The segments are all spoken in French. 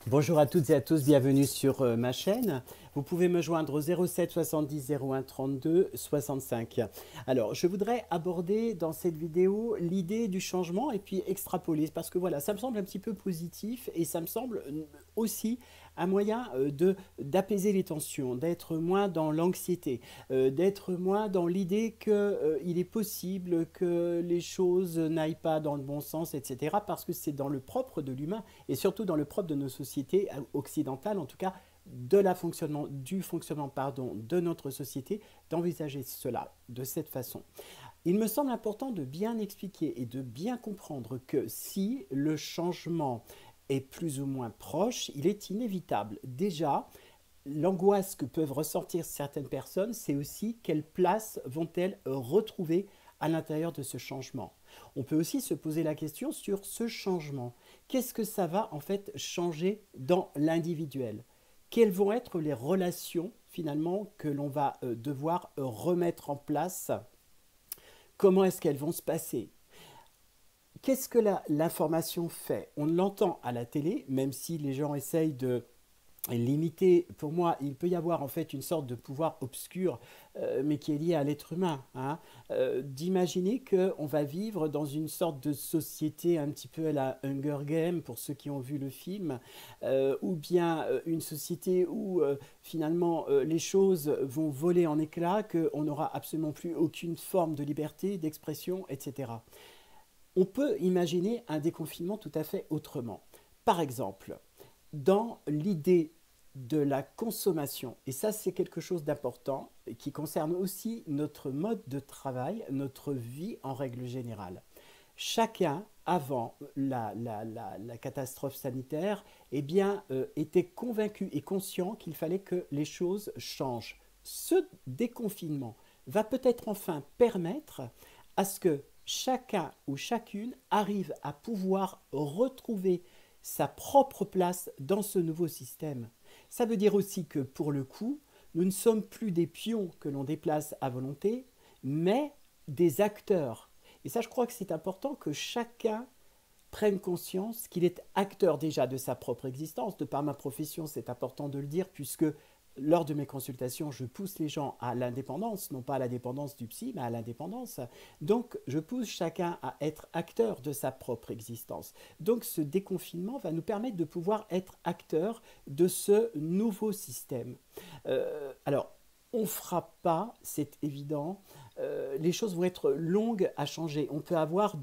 Bonjour à toutes et à tous, bienvenue sur ma chaîne. Vous pouvez me joindre au 07 70 01 32 65. Alors, je voudrais aborder dans cette vidéo l'idée du changement et puis extrapoler, parce que voilà, ça me semble un petit peu positif et ça me semble aussi un moyen d'apaiser les tensions, d'être moins dans l'anxiété, d'être moins dans l'idée qu'il est possible que les choses n'aillent pas dans le bon sens, etc. Parce que c'est dans le propre de l'humain et surtout dans le propre de nos sociétés occidentales, en tout cas du fonctionnement de notre société, d'envisager cela de cette façon. Il me semble important de bien expliquer et de bien comprendre que si le changement est plus ou moins proche, il est inévitable. Déjà, l'angoisse que peuvent ressentir certaines personnes, c'est aussi quelle place vont-elles retrouver à l'intérieur de ce changement. On peut aussi se poser la question sur ce changement. Qu'est-ce que ça va en fait changer dans l'individuel? Quelles vont être les relations finalement que l'on va devoir remettre en place? Comment est-ce qu'elles vont se passer? Qu'est-ce que l'information fait? On l'entend à la télé, même si les gens essayent de limiter. Pour moi, il peut y avoir en fait une sorte de pouvoir obscur, mais qui est lié à l'être humain, hein, d'imaginer qu'on va vivre dans une sorte de société un petit peu à la Hunger Games, pour ceux qui ont vu le film, ou bien une société où finalement les choses vont voler en éclats, qu'on n'aura absolument plus aucune forme de liberté, d'expression, etc. On peut imaginer un déconfinement tout à fait autrement. Par exemple, dans l'idée de la consommation, et ça c'est quelque chose d'important qui concerne aussi notre mode de travail, notre vie en règle générale. Chacun, avant la catastrophe sanitaire, eh bien, était convaincu et conscient qu'il fallait que les choses changent. Ce déconfinement va peut-être enfin permettre à ce que chacun ou chacune arrive à pouvoir retrouver sa propre place dans ce nouveau système. Ça veut dire aussi que pour le coup, nous ne sommes plus des pions que l'on déplace à volonté, mais des acteurs. Et ça, je crois que c'est important que chacun prenne conscience qu'il est acteur déjà de sa propre existence. De par ma profession, c'est important de le dire, puisque lors de mes consultations, je pousse les gens à l'indépendance, non pas à la dépendance du psy, mais à l'indépendance. Donc, je pousse chacun à être acteur de sa propre existence. Donc, ce déconfinement va nous permettre de pouvoir être acteur de ce nouveau système. Alors, on ne fera pas, c'est évident, les choses vont être longues à changer. On peut avoir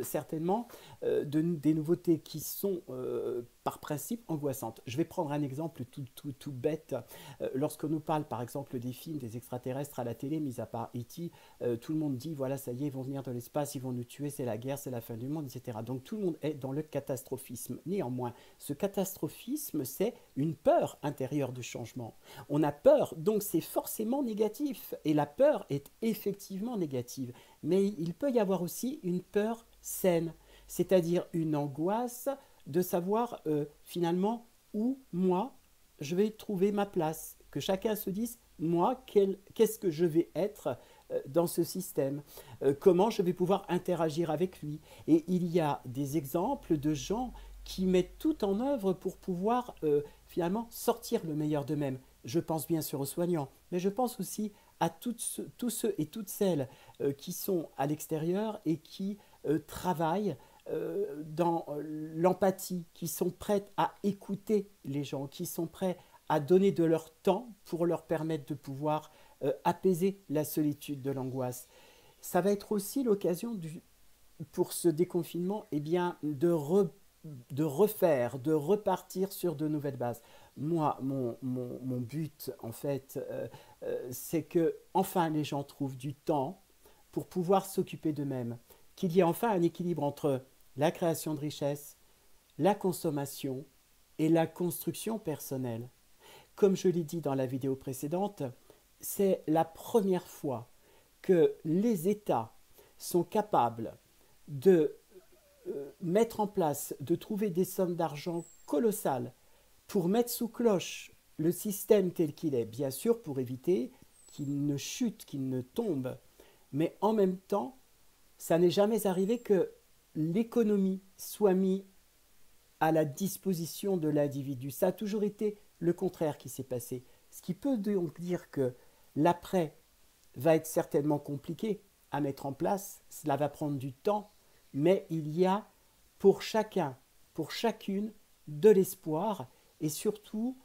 certainement des nouveautés qui sont par principe angoissantes. Je vais prendre un exemple tout bête. Lorsqu'on nous parle par exemple des films des extraterrestres à la télé, mis à part E.T., tout le monde dit voilà, ça y est, ils vont venir de l'espace, ils vont nous tuer, c'est la guerre, c'est la fin du monde, etc. Donc tout le monde est dans le catastrophisme. Néanmoins, ce catastrophisme, c'est une peur intérieure du changement. On a peur, donc c'est forcément négatif. Et la peur est effectivement négative. Mais il peut y avoir aussi une peur saine, c'est-à-dire une angoisse de savoir finalement où moi je vais trouver ma place. Que chacun se dise, moi, qu'est-ce que je vais être dans ce système, comment je vais pouvoir interagir avec lui. Et il y a des exemples de gens qui mettent tout en œuvre pour pouvoir finalement sortir le meilleur d'eux-mêmes. Je pense bien sûr aux soignants, mais je pense aussi à tous ceux et toutes celles qui sont à l'extérieur et qui travaillent dans l'empathie, qui sont prêtes à écouter les gens, qui sont prêts à donner de leur temps pour leur permettre de pouvoir apaiser la solitude de l'angoisse. Ça va être aussi l'occasion pour ce déconfinement eh bien, de refaire, de repartir sur de nouvelles bases. Moi, mon but, en fait, c'est que enfin les gens trouvent du temps pour pouvoir s'occuper d'eux-mêmes, qu'il y ait enfin un équilibre entre la création de richesses, la consommation et la construction personnelle. Comme je l'ai dit dans la vidéo précédente, c'est la première fois que les États sont capables de mettre en place, de trouver des sommes d'argent colossales pour mettre sous cloche le système tel qu'il est, bien sûr pour éviter qu'il ne chute, qu'il ne tombe, mais en même temps, ça n'est jamais arrivé que l'économie soit mise à la disposition de l'individu. Ça a toujours été le contraire qui s'est passé. Ce qui peut donc dire que l'après va être certainement compliqué à mettre en place, cela va prendre du temps, mais il y a pour chacun, pour chacune, de l'espoir et surtout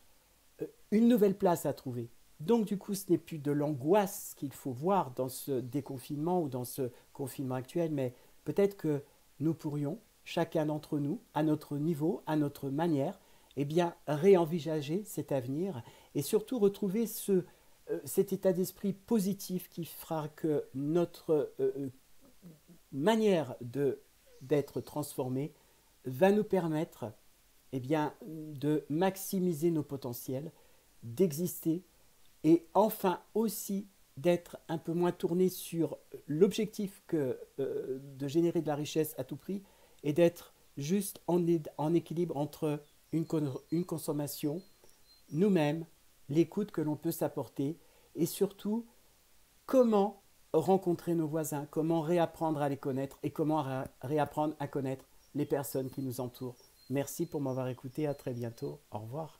une nouvelle place à trouver. Donc du coup, ce n'est plus de l'angoisse qu'il faut voir dans ce déconfinement ou dans ce confinement actuel, mais peut-être que nous pourrions, chacun d'entre nous, à notre niveau, à notre manière, eh bien, réenvisager cet avenir et surtout retrouver cet état d'esprit positif qui fera que notre manière d'être transformé va nous permettre eh bien, de maximiser nos potentiels, d'exister et enfin aussi d'être un peu moins tourné sur l'objectif de générer de la richesse à tout prix et d'être juste en équilibre entre une consommation, nous-mêmes, l'écoute que l'on peut s'apporter et surtout comment rencontrer nos voisins, comment réapprendre à les connaître et comment réapprendre à connaître les personnes qui nous entourent. Merci pour m'avoir écouté, à très bientôt, au revoir.